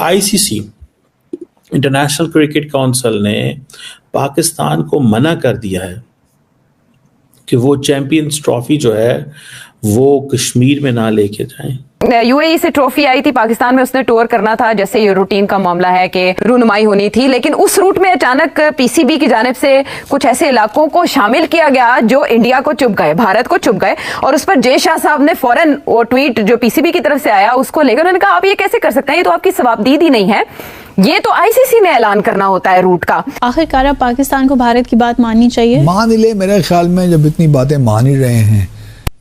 ICC international cricket council ने पाकिस्तान को मना कर दिया है कि वो चैंपियंस ट्रॉफी जो है वो कश्मीर में ना लेके जाएं। यूएई से ट्रॉफी आई थी पाकिस्तान में, उसने टूर करना था, जैसे ये रूटीन का मामला है कि रूनुमाई होनी थी, लेकिन उस रूट में अचानक पीसीबी की जानिब से कुछ ऐसे इलाकों को शामिल किया गया जो इंडिया को चुभ गए, भारत को चुभ गए, और उस पर जय शाह साहब ने फौरन वो ट्वीट जो पीसीबी की तरफ से आया उसको लेकर उन्होंने कहा आप ये कैसे कर सकते हैं, ये तो आपकी सवाबदीदी नहीं है, ये तो आईसीसी ने ऐलान करना होता है रूट का। आखिरकार अब पाकिस्तान को भारत की बात माननी चाहिए। मान ले, मेरे ख्याल में जब इतनी बातें मान ही रहे हैं,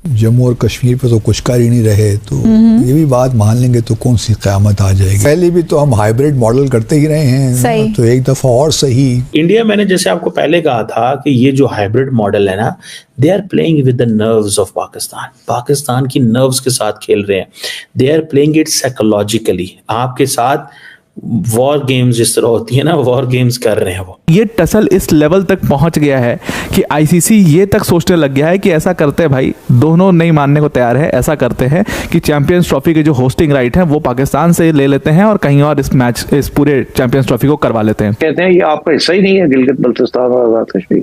जम्मू और कश्मीर पे तो कुछ कर ही नहीं रहे, तो ये भी बात मान लेंगे तो कौन सी क़यामत आ जाएगी। पहले भी तो हम हाइब्रिड मॉडल करते ही रहे हैं, तो एक दफा और सही। इंडिया, मैंने जैसे आपको पहले कहा था कि ये जो हाइब्रिड मॉडल है ना, they are playing with the nerves of Pakistan, Pakistan की नर्व्स के साथ खेल रहे हैं, they are playing it psychologically, आपके साथ वॉर गेम्स जिस तरह होती है ना, वॉर गेम्स कर रहे हैं वो। ये टसल इस लेवल तक पहुंच गया है कि आईसीसी ये तक सोचने लग गया है कि ऐसा करते हैं भाई, दोनों नहीं मानने को तैयार है, ऐसा करते हैं कि चैंपियंस ट्रॉफी के जो होस्टिंग राइट है वो पाकिस्तान से ले लेते हैं और कहीं और इस पूरे चैंपियंस ट्रॉफी को करवा लेते हैं। कहते हैं ये आपका हिस्सा ही नहीं है गिलगित बल्तिस्तान और आजाद कश्मीर,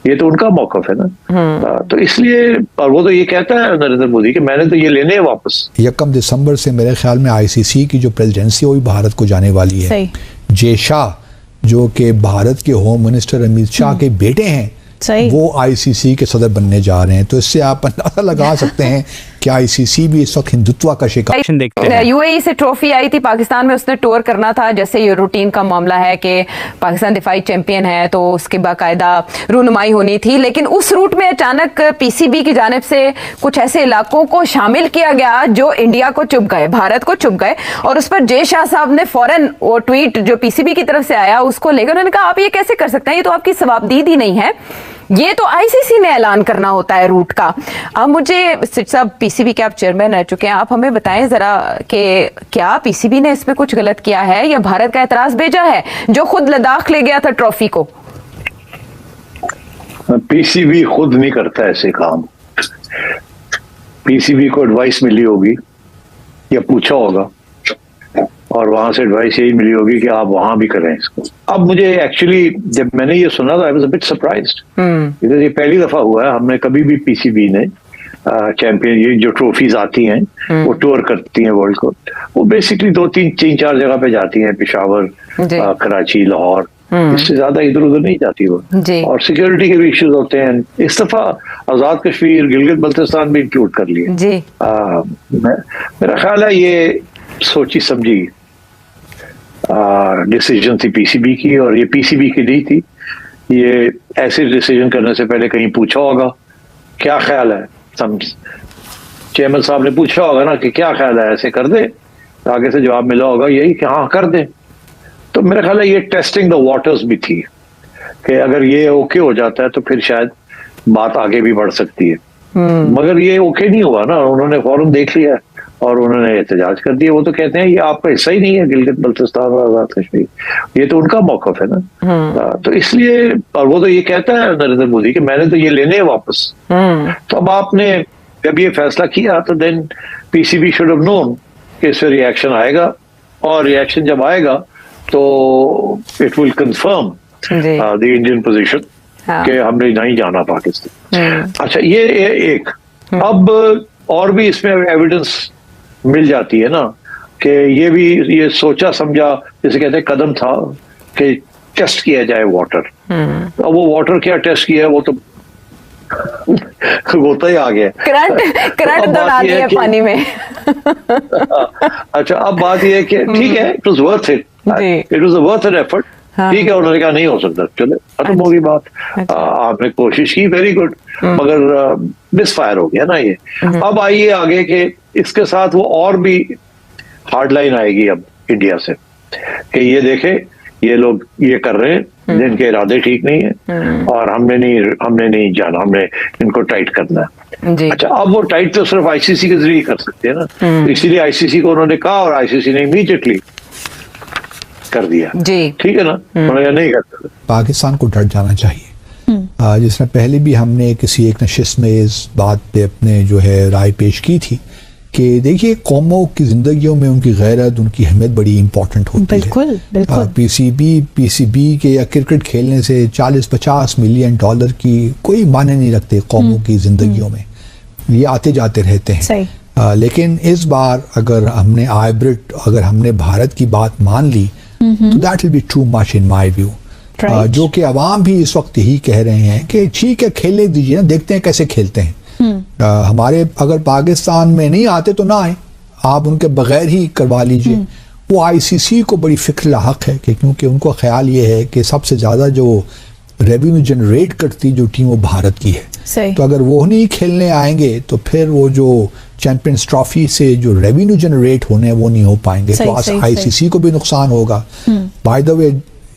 ये तो उनका मौकफ है ना, तो इसलिए, और वो तो ये कहता है नरेंद्र मोदी कि मैंने तो ये लेने हैं वापस। 1 दिसंबर से मेरे ख्याल में आईसीसी की जो प्रेसिडेंसी वो भी भारत को जाने वाली है। जय शाह जो कि भारत के होम मिनिस्टर अमित शाह के बेटे हैं, वो आईसीसी के सदर बनने जा रहे हैं, तो इससे आप अंदाजा लगा सकते हैं कि आईसीसी भी इस वक्त हिंदुत्व का शिकार। देखते हैं यूएई से ट्रॉफी आई थी पाकिस्तान में, उसने टूर करना था, जैसे ये रूटीन का मामला है कि पाकिस्तान दिफाई चैंपियन है तो उसके बाकायदा रूनुमाई होनी थी, लेकिन उस रूट में अचानक पीसीबी की जानिब से कुछ ऐसे इलाकों को शामिल किया गया जो इंडिया को चुभ गए, भारत को चुभ गए, और उस पर जय शाह साहब ने फौरन वो ट्वीट जो पीसीबी की तरफ से आया उसको लेकर उन्होंने कहा आप ये कैसे कर सकते हैं, ये तो आपकी सवाबदीदी नहीं है, ये तो आईसीसी ने ऐलान करना होता है रूट का। अब मुझे साहब, पीसीबी के आप चेयरमैन रह चुके हैं, आप हमें बताएं जरा कि क्या पीसीबी ने इसमें कुछ गलत किया है या भारत का एतराज भेजा है जो खुद लद्दाख ले गया था ट्रॉफी को? पीसीबी खुद नहीं करता ऐसे काम, पीसीबी को एडवाइस मिली होगी या पूछा होगा और वहां से एडवाइस यही मिली होगी कि आप वहां भी करें इसको। अब मुझे एक्चुअली जब मैंने ये सुना था I was a bit surprised, ये पहली दफा हुआ है, हमने कभी भी पीसीबी ने चैंपियन ये जो ट्रॉफीज आती हैं वो टूर करती हैं वर्ल्ड को, वो बेसिकली 2-3-4 जगह पे जाती हैं, पेशावर, कराची, लाहौर, इससे ज्यादा इधर उधर नहीं जाती वो, और सिक्योरिटी के भी इश्यूज होते हैं। इस दफा आजाद कश्मीर, गिलगित बल्तिस्तान भी इंक्लूड कर लिए। मेरा ख्याल है ये सोची समझी डिसीजन थी पीसीबी की, और ये पीसीबी की नहीं थी, ये ऐसे डिसीजन करने से पहले कहीं पूछा होगा क्या ख्याल है, चेयरमैन साहब ने पूछा होगा ना कि क्या ख्याल है, ऐसे कर दे, आगे से जवाब मिला होगा यही कि हाँ कर दे। तो मेरा ख्याल है ये टेस्टिंग द वाटर्स भी थी कि अगर ये ओके हो जाता है तो फिर शायद बात आगे भी बढ़ सकती है, मगर ये ओके नहीं हुआ ना, उन्होंने फौरन देख लिया और उन्होंने एहतजाज कर दिया। वो तो कहते हैं ये आपका हिस्सा ही नहीं है गिलगित बल्तिस्तान और आजाद कश्मीर, ये तो उनका मौकफ है ना, तो इसलिए, और वो तो ये कहता है नरेंद्र मोदी कि मैंने तो ये लेने हैं वापस। तो अब आपने जब ये फैसला किया तो then PCB should have known कि इस पर रिएक्शन आएगा, और रिएक्शन जब आएगा तो it will confirm the Indian position कि हमने नहीं जाना पाकिस्तान। अच्छा, ये एक, अब और भी इसमें एविडेंस मिल जाती है ना कि ये भी ये सोचा समझा, जैसे कहते हैं कदम था कि टेस्ट किया जाए वाटर। अब वो वाटर क्या टेस्ट किया है वो तो होता ही आ गया, करंट दौड़ा दिया पानी में। अच्छा, अब बात ये है कि ठीक है, it was worth it, it was a worth an effort, ठीक है, उन्होंने कहा नहीं हो सकता, चले खत्म होगी बात, आपने कोशिश की, वेरी गुड, मगर मिस फायर हो गया ना ये। अब आइए आगे के इसके साथ वो और भी हार्ड लाइन आएगी अब इंडिया से कि ये देखे ये लोग ये कर रहे हैं, जिनके इरादे ठीक नहीं है, और हमने नहीं जाना, हमने इनको टाइट करना है। अच्छा, अब वो टाइट तो सिर्फ आईसीसी के जरिए कर सकते हैं ना, तो इसीलिए आईसीसी को उन्होंने कहा और आईसीसी ने इमीडिएटली कर दिया, ठीक है ना, उन्होंने नहीं करता। पाकिस्तान को डर जाना चाहिए। जिसमें पहले भी हमने किसी एक नशिस्त में इस बात पे अपने जो है राय पेश की थी कि देखिए कौमों की ज़िंदगियों में उनकी गैरत, उनकी अहमियत बड़ी इंपॉर्टेंट होती बिल्कुल, बिल्कुल। है। पीसीबी के या क्रिकेट खेलने से 40-50 मिलियन डॉलर की कोई मायने नहीं रखते कौमों की ज़िंदगियों में, ये आते जाते रहते हैं। सही। लेकिन इस बार अगर हमने भारत की बात मान ली तो that will be too much in my view. जो कि अवाम भी इस वक्त यही कह रहे हैं कि ठीक है खेलने दीजिए ना, देखते हैं कैसे खेलते हैं। हमारे अगर पाकिस्तान में नहीं आते तो ना आए, आप उनके बगैर ही करवा लीजिए। वो आईसीसी को बड़ी फिक्र लाहक है कि क्योंकि उनको ख्याल ये है कि सबसे ज़्यादा जो रेवेन्यू जनरेट करती जो टीम वो भारत की है। तो अगर वो नहीं खेलने आएंगे तो फिर वो जो चैंपियंस ट्रॉफी से जो रेवेन्यू जनरेट होने हैं वो नहीं हो पाएंगे। तो आईसीसी को भी नुकसान होगा। बाय द वे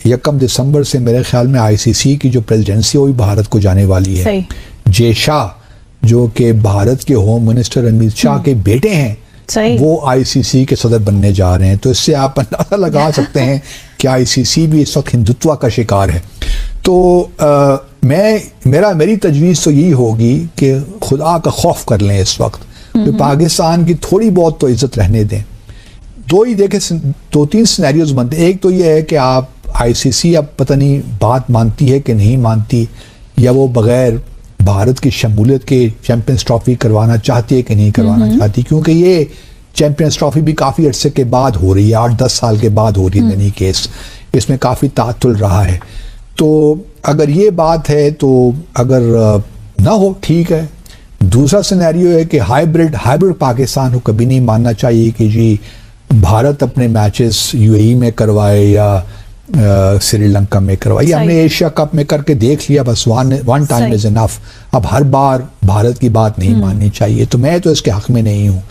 1 दिसंबर से मेरे ख्याल में आईसीसी की जो प्रेसिडेंसी वो भी भारत को जाने वाली है। जे शाह जो कि भारत के होम मिनिस्टर अमित शाह के बेटे हैं, वो आईसीसी के सदर बनने जा रहे हैं। तो इससे आप अंदाजा लगा सकते हैं कि आईसीसी भी इस वक्त हिंदुत्व का शिकार है। तो मेरी तजवीज़ तो यही होगी कि खुदा का खौफ कर लें इस वक्त, तो पाकिस्तान की थोड़ी बहुत तो इज्जत रहने दें। दो तीन सिनेरियोज बनते हैं। एक तो ये है कि आप आईसीसी अब पता नहीं बात मानती है कि नहीं मानती, या वो बगैर भारत की शमूलियत के चैंपियंस ट्रॉफी करवाना चाहती है कि नहीं करवाना चाहती, क्योंकि ये चैंपियंस ट्रॉफी भी काफ़ी अरसे के बाद हो रही है, 8-10 साल के बाद हो रही है। यानी केस इसमें काफ़ी तातुल रहा है। तो अगर ये बात है तो अगर ना हो ठीक है। दूसरा सिनेरियो है कि हाइब्रिड पाकिस्तान को कभी नहीं मानना चाहिए कि जी भारत अपने मैचेस यूएई में करवाए या श्रीलंका में करवाई। हमने एशिया कप में करके देख लिया, बस वन टाइम इज इनफ। अब हर बार भारत की बात नहीं माननी चाहिए। तो मैं तो इसके हक में नहीं हूँ।